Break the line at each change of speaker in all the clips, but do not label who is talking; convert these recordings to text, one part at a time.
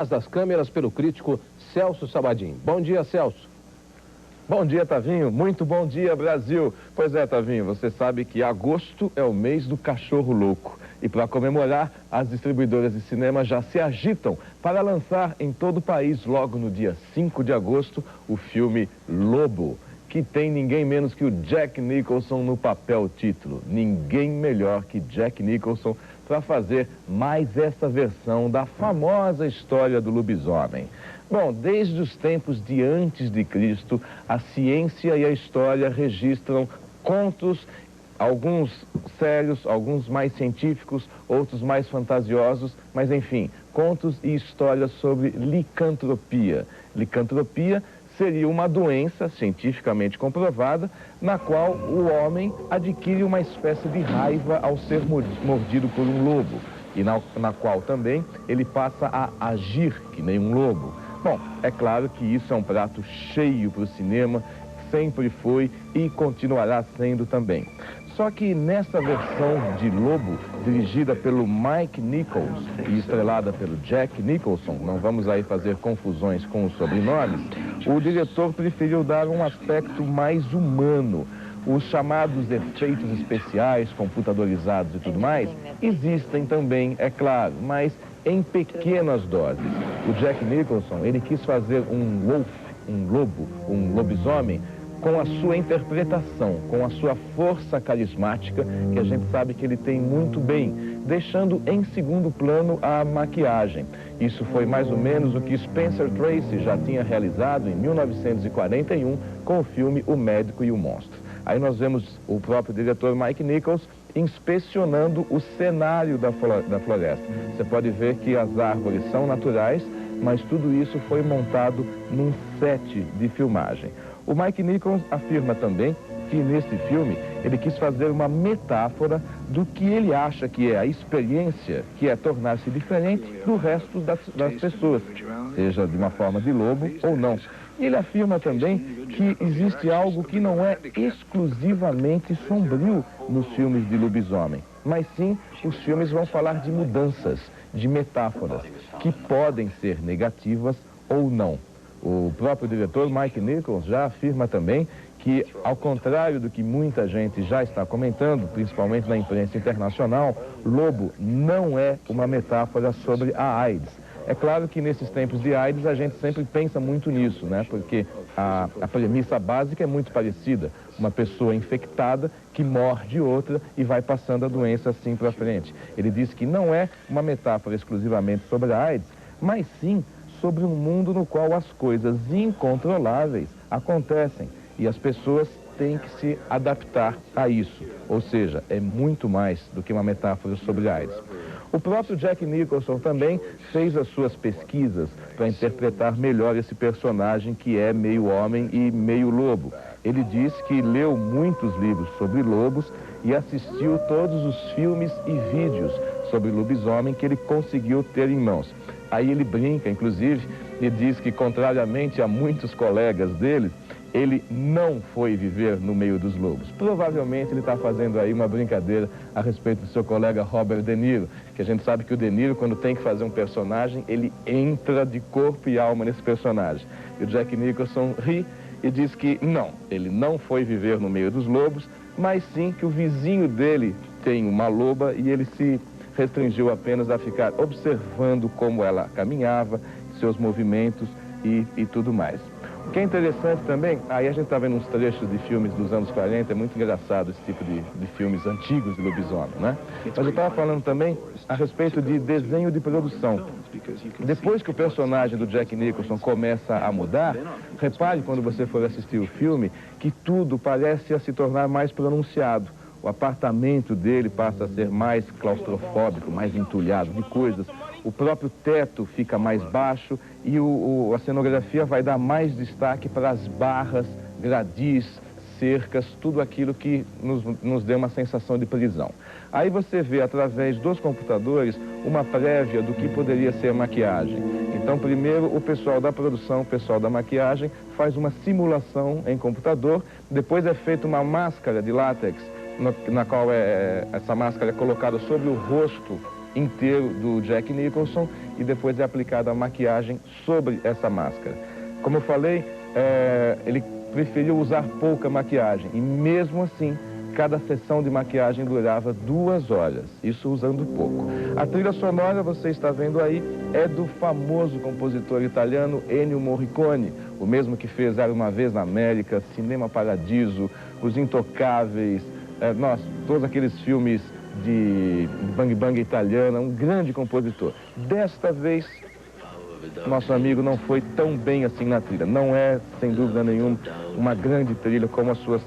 Das câmeras pelo crítico Celso Sabadin. Bom dia, Celso.
Bom dia, Tavinho. Muito bom dia, Brasil. Pois é, Tavinho, você sabe que agosto é o mês do cachorro louco. E para comemorar, as distribuidoras de cinema já se agitam para lançar em todo o país, logo no dia 5 de agosto, o filme Lobo, que tem ninguém menos que o Jack Nicholson no papel título. Ninguém melhor que Jack Nicholson para fazer mais essa versão da famosa história do lobisomem. Bom, desde os tempos de antes de Cristo, a ciência e a história registram contos, alguns sérios, alguns mais científicos, outros mais fantasiosos, mas enfim, contos e histórias sobre licantropia. Licantropia seria uma doença cientificamente comprovada, na qual o homem adquire uma espécie de raiva ao ser mordido por um lobo, e na qual também ele passa a agir que nem um lobo. Bom, é claro que isso é um prato cheio para o cinema, sempre foi e continuará sendo também. Só que nessa versão de Lobo, dirigida pelo Mike Nichols e estrelada pelo Jack Nicholson, não vamos aí fazer confusões com os sobrenomes, o diretor preferiu dar um aspecto mais humano. Os chamados efeitos especiais, computadorizados e tudo mais, existem também, é claro, mas em pequenas doses. O Jack Nicholson, ele quis fazer um wolf, um lobo, um lobisomem, com a sua interpretação, com a sua força carismática, que a gente sabe que ele tem muito bem, deixando em segundo plano a maquiagem. Isso foi mais ou menos o que Spencer Tracy já tinha realizado em 1941 com o filme O Médico e o Monstro. Aí nós vemos o próprio diretor Mike Nichols inspecionando o cenário da floresta. Você pode ver que as árvores são naturais, mas tudo isso foi montado num set de filmagem. O Mike Nichols afirma também que nesse filme ele quis fazer uma metáfora do que ele acha que é a experiência, que é tornar-se diferente do resto das pessoas, seja de uma forma de lobo ou não. E ele afirma também que existe algo que não é exclusivamente sombrio nos filmes de lobisomem, mas sim os filmes vão falar de mudanças, de metáforas, que podem ser negativas ou não. O próprio diretor Mike Nichols já afirma também que, ao contrário do que muita gente já está comentando, principalmente na imprensa internacional, Lobo não é uma metáfora sobre a AIDS. É claro que nesses tempos de AIDS a gente sempre pensa muito nisso, né? Porque a premissa básica é muito parecida. Uma pessoa infectada que morde outra e vai passando a doença assim para frente. Ele diz que não é uma metáfora exclusivamente sobre a AIDS, mas sim sobre um mundo no qual as coisas incontroláveis acontecem e as pessoas têm que se adaptar a isso. Ou seja, é muito mais do que uma metáfora sobre a AIDS. O próprio Jack Nicholson também fez as suas pesquisas para interpretar melhor esse personagem que é meio homem e meio lobo. Ele diz que leu muitos livros sobre lobos e assistiu todos os filmes e vídeos sobre lobisomem que ele conseguiu ter em mãos. Aí ele brinca, inclusive, e diz que, contrariamente a muitos colegas dele, ele não foi viver no meio dos lobos. Provavelmente ele está fazendo aí uma brincadeira a respeito do seu colega Robert De Niro, que a gente sabe que o De Niro, quando tem que fazer um personagem, ele entra de corpo e alma nesse personagem. E o Jack Nicholson ri e diz que não, ele não foi viver no meio dos lobos, mas sim que o vizinho dele tem uma loba e ele se restringiu apenas a ficar observando como ela caminhava, seus movimentos e tudo mais. O que é interessante também, aí a gente está vendo uns trechos de filmes dos anos 40, é muito engraçado esse tipo de filmes antigos de lobisomem, né? Mas eu estava falando também a respeito de desenho de produção. Depois que o personagem do Jack Nicholson começa a mudar, repare quando você for assistir o filme que tudo parece a se tornar mais pronunciado. O apartamento dele passa a ser mais claustrofóbico, mais entulhado de coisas. O próprio teto fica mais baixo e a cenografia vai dar mais destaque para as barras, gradis, cercas, tudo aquilo que nos dê uma sensação de prisão. Aí você vê, através dos computadores, uma prévia do que poderia ser maquiagem. Então, primeiro, o pessoal da produção, o pessoal da maquiagem, faz uma simulação em computador, depois é feita uma máscara de látex, na qual essa máscara é colocada sobre o rosto inteiro do Jack Nicholson e depois é aplicada a maquiagem sobre essa máscara. Como eu falei, ele preferiu usar pouca maquiagem e mesmo assim, cada sessão de maquiagem durava 2 horas, isso usando pouco. A trilha sonora, você está vendo aí, é do famoso compositor italiano Ennio Morricone, o mesmo que fez Era Uma Vez na América, Cinema Paradiso, Os Intocáveis, todos aqueles filmes de Bang Bang italiana, um grande compositor. Desta vez, nosso amigo não foi tão bem assim na trilha. Não é, sem dúvida nenhuma, uma grande trilha como as suas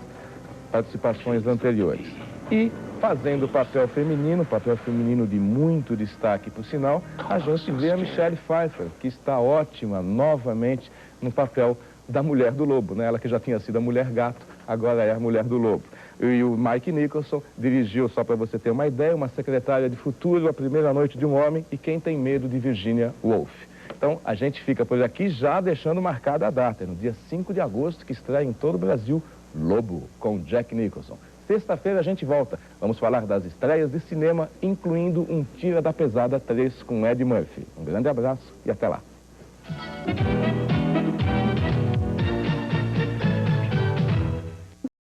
participações anteriores. E fazendo papel feminino de muito destaque, por sinal, a gente vê a Michelle Pfeiffer, que está ótima novamente no papel da Mulher do Lobo, né? Ela que já tinha sido a Mulher Gato, agora é a Mulher do Lobo. E o Mike Nicholson dirigiu, só para você ter uma ideia, Uma Secretária de Futuro, A Primeira Noite de um Homem e Quem Tem Medo de Virginia Woolf. Então, a gente fica por aqui já deixando marcada a data, no dia 5 de agosto, que estreia em todo o Brasil, Lobo, com Jack Nicholson. Sexta-feira a gente volta. Vamos falar das estreias de cinema, incluindo Um Tira da Pesada 3 com Eddie Murphy. Um grande abraço e até lá.